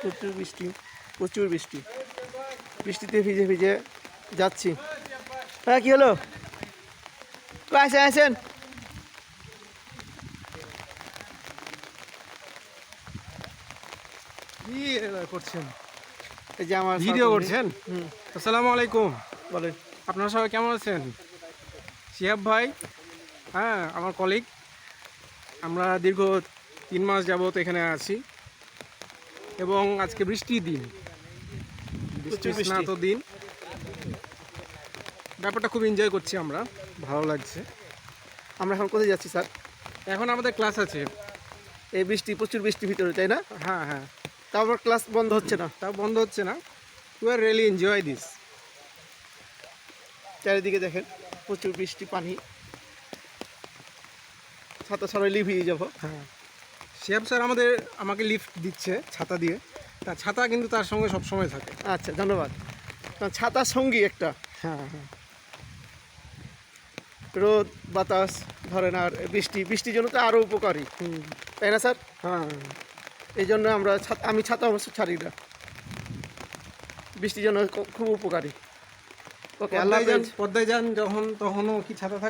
প্রচুর বৃষ্টি, প্রচুর বৃষ্টি। বৃষ্টিতে ভিজে ভিজে যাচ্ছি। হ্যাঁ, কি হলো? আসেন আসেন। কি করছেন? এই যে আমার ভিডিও সহকর্মী। করছেন? হুম, আসসালামু আলাইকুম। বলেন। আপনারা সবাই কেমন আছেন? শিহাব ভাই, হ্যাঁ, আমার কলিগ। আমরা দীর্ঘ 3 মাস যাবত এখানে আছি এবং আজকে বৃষ্টির দিন, বৃষ্টি প্রচুর বৃষ্টি। স্নাত দিন। ব্যাপারটা খুব এনজয় করছি আমরা, ভালো লাগছে। আমরা এখন কোথায় যাচ্ছি স্যার? এখন আমাদের ক্লাস আছে। এই বৃষ্টি, প্রচুর বৃষ্টি ভিতরে, তাই না? হ্যাঁ হ্যাঁ, তারপর ক্লাস বন্ধ হচ্ছে না। তাও বন্ধ হচ্ছে না। We are really enjoy this. চারিদিকে দেখেন প্রচুর বৃষ্টি, পানি। ছাতা ছড়াইলে ভিজে যাবো। হ্যাঁ, শিহাব স্যার আমাকে লিফট দিচ্ছে ছাতা দিয়ে। তার ছাতা কিন্তু তার সঙ্গে সবসময় থাকে। আচ্ছা, ধন্যবাদ। কারণ ছাতার সঙ্গী একটা। হ্যাঁ হ্যাঁ, রোদ বাতাস ধরেন, আর বৃষ্টি, বৃষ্টির জন্য তো আরও উপকারী, তাই না স্যার? হ্যাঁ। এই জন্য আমি ছাতা অবশ্য ছাড়ি না, বৃষ্টির জন্য খুব উপকারী। ওকে, আল্লাহ হাফেজ। পদ্মায় যান যখন তখনও কি ছাতা থাকে?